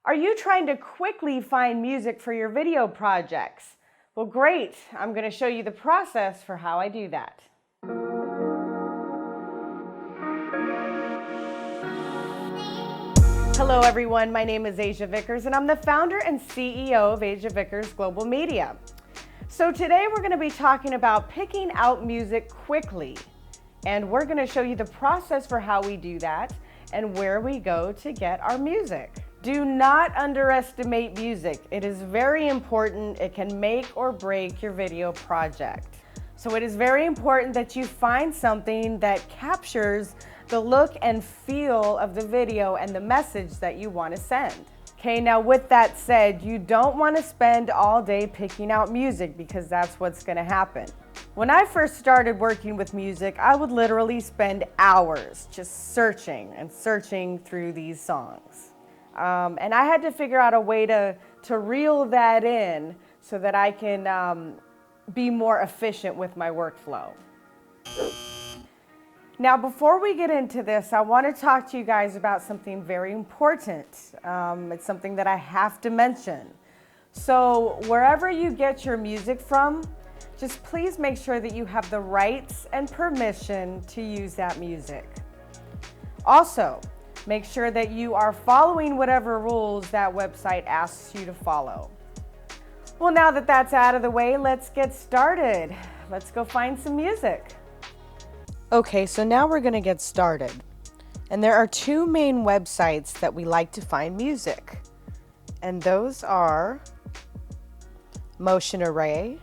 Are you trying to quickly find music for your video projects? Well, great. I'm going to show you the process for how I do that. Hello everyone, my name is Asia Vickers and I'm the founder and CEO of Asia Vickers Global Media. So today we're going to be talking about picking out music quickly, and we're going to show you the process for how we do that and where we go to get our music. Do not underestimate music. It is very important. It can make or break your video project. So it is very important that you find something that captures the look and feel of the video and the message that you want to send. Okay, now with that said, you don't want to spend all day picking out music because that's what's going to happen. When I first started working with music, I would literally spend hours just searching and searching through these songs. And I had to figure out a way to reel that in so that I can be more efficient with my workflow. Now, before we get into this, I want to talk to you guys about something very important. It's something that I have to mention. So wherever you get your music from, just please make sure that you have the rights and permission to use that music. Also, make sure that you are following whatever rules that website asks you to follow. Well, now that that's out of the way, let's get started. Let's go find some music. Okay, so now we're going to get started. And there are two main websites that we like to find music. And those are Motion Array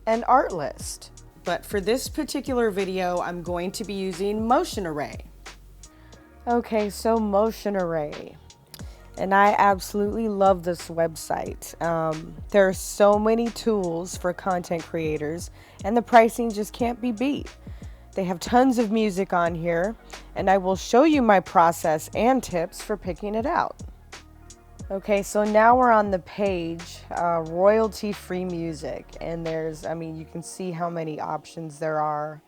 and Artlist. But for this particular video, I'm going to be using Motion Array. Okay, so Motion Array. And I absolutely love this website. There are so many tools for content creators, and the pricing just can't be beat. They have tons of music on here, and I will show you my process and tips for picking it out. Okay, so now we're on the page, royalty-free music, and you can see how many options there are.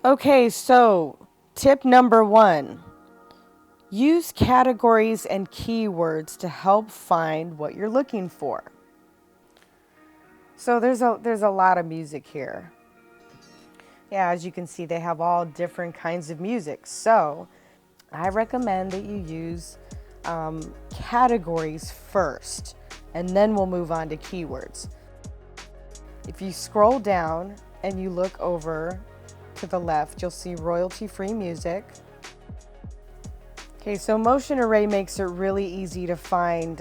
Okay, so tip number 1. Use categories and keywords to help find what you're looking for. So there's a lot of music here. Yeah, as you can see, they have all different kinds of music. So I recommend that you use categories first, and then we'll move on to keywords. If you scroll down and you look over to the left, you'll see royalty-free music. Okay, so Motion Array makes it really easy to find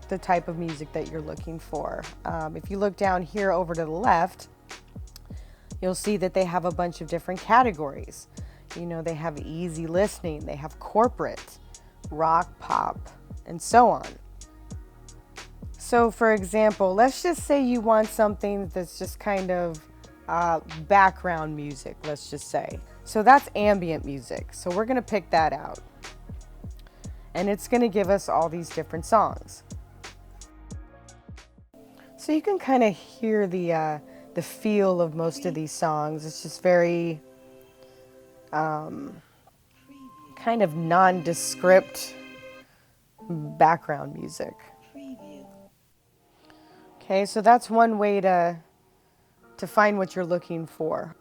the type of music that you're looking for. If you look down here over to the left, you'll see that they have a bunch of different categories. You know, they have easy listening, they have corporate, rock, pop, and so on. So for example, let's just say you want something that's just kind of background music, let's just say. So that's ambient music. So we're going to pick that out. And it's going to give us all these different songs. So you can kind of hear the feel of most of these songs. It's just very kind of nondescript background music. Okay, so that's one way to find what you're looking for.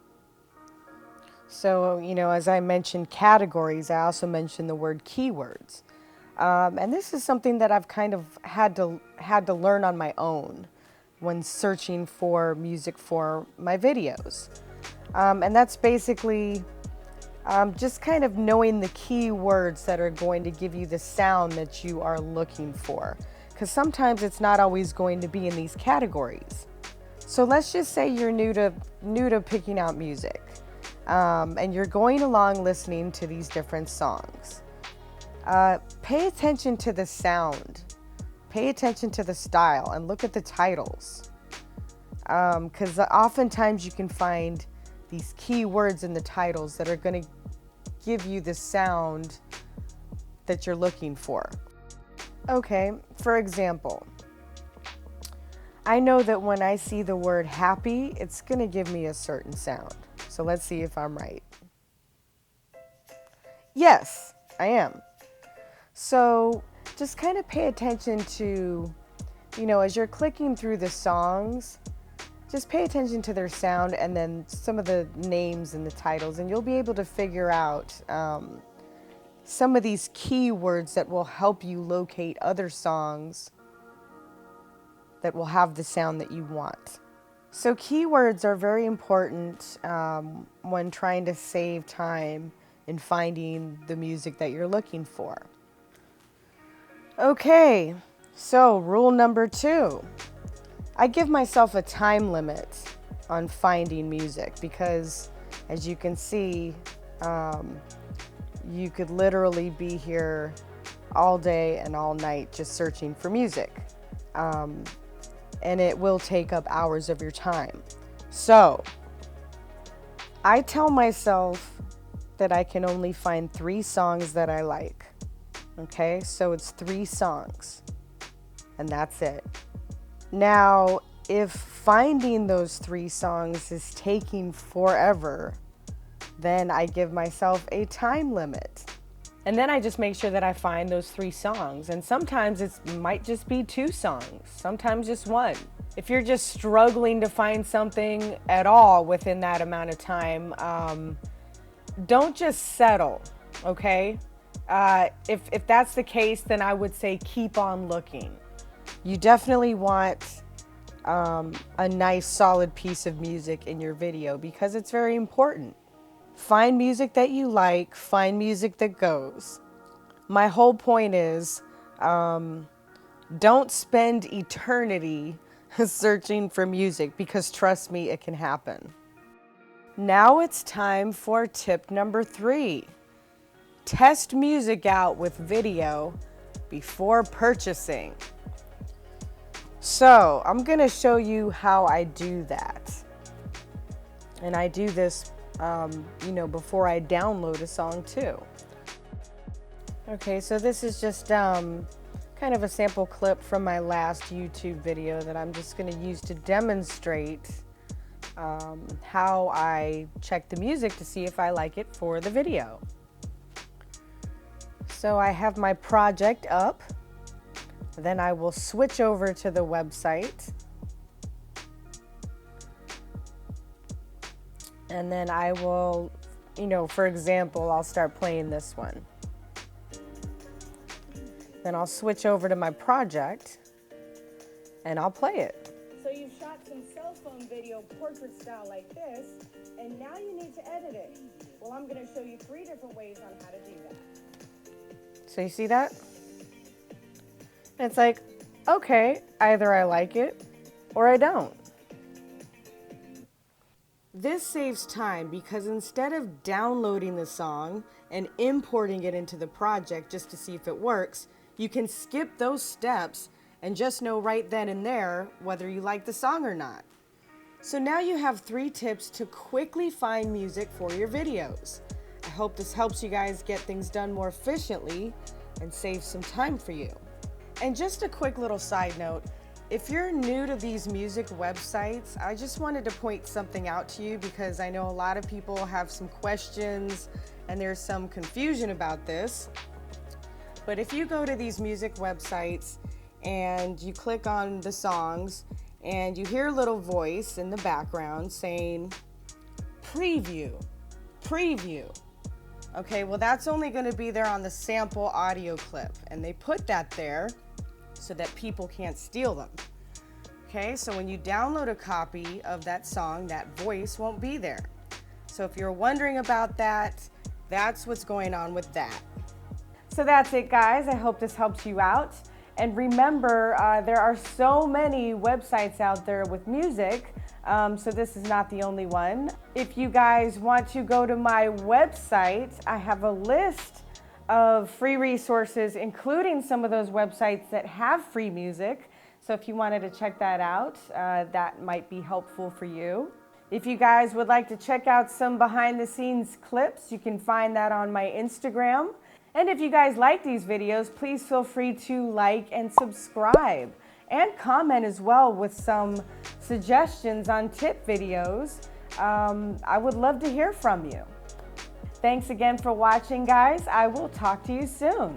So, you know, as I mentioned categories, I also mentioned the word keywords. And this is something that I've kind of had to learn on my own when searching for music for my videos. And that's basically just kind of knowing the keywords that are going to give you the sound that you are looking for. Because sometimes it's not always going to be in these categories. So let's just say you're new to picking out music. And you're going along listening to these different songs. Pay attention to the sound, pay attention to the style, and look at the titles. Because oftentimes you can find these keywords in the titles that are going to give you the sound that you're looking for. Okay, for example, I know that when I see the word happy, it's going to give me a certain sound. So let's see if I'm right. Yes, I am. So just kind of pay attention to, as you're clicking through the songs, just pay attention to their sound and then some of the names and the titles, and you'll be able to figure out some of these keywords that will help you locate other songs that will have the sound that you want. So keywords are very important when trying to save time in finding the music that you're looking for. Okay, so rule number 2. I give myself a time limit on finding music because, as you can see, you could literally be here all day and all night just searching for music. And it will take up hours of your time. So I tell myself that I can only find 3 songs that I like. Okay, so it's 3 songs and that's it. Now, if finding those 3 songs is taking forever, then I give myself a time limit. And then I just make sure that I find those 3 songs. And sometimes it might just be 2 songs, sometimes just 1. If you're just struggling to find something at all within that amount of time, don't just settle, okay? If that's the case, then I would say keep on looking. You definitely want a nice solid piece of music in your video because it's very important. Find music that you like, find music that goes. My whole point is, don't spend eternity searching for music because trust me, it can happen. Now it's time for tip number 3. Test music out with video before purchasing. So I'm gonna show you how I do that. And I do this before I download a song too. Okay, so this is just kind of a sample clip from my last YouTube video that I'm just going to use to demonstrate how I check the music to see if I like it for the video. So I have my project up, then I will switch over to the website. And then I will, for example, I'll start playing this one. Then I'll switch over to my project and I'll play it. So you've shot some cell phone video portrait style like this, and now you need to edit it. Well, I'm going to show you 3 different ways on how to do that. So you see that? And it's like, okay, either I like it or I don't. This saves time because instead of downloading the song and importing it into the project just to see if it works, you can skip those steps and just know right then and there whether you like the song or not. So now you have 3 tips to quickly find music for your videos. I hope this helps you guys get things done more efficiently and save some time for you. And just a quick little side note, if you're new to these music websites, I just wanted to point something out to you because I know a lot of people have some questions and there's some confusion about this. But if you go to these music websites and you click on the songs and you hear a little voice in the background saying, preview. Okay, well that's only going to be there on the sample audio clip, and they put that there so that people can't steal them. Okay, so when you download a copy of that song, that voice won't be there. So if you're wondering about that, that's what's going on with that. So that's it, guys. I hope this helps you out. And remember, there are so many websites out there with music, so this is not the only one. If you guys want to go to my website, I have a list of free resources, including some of those websites that have free music. So if you wanted to check that out, that might be helpful for you. If you guys would like to check out some behind the scenes clips, you can find that on my Instagram. And if you guys like these videos, please feel free to like and subscribe and comment as well with some suggestions on tip videos. I would love to hear from you. Thanks again for watching, guys. I will talk to you soon.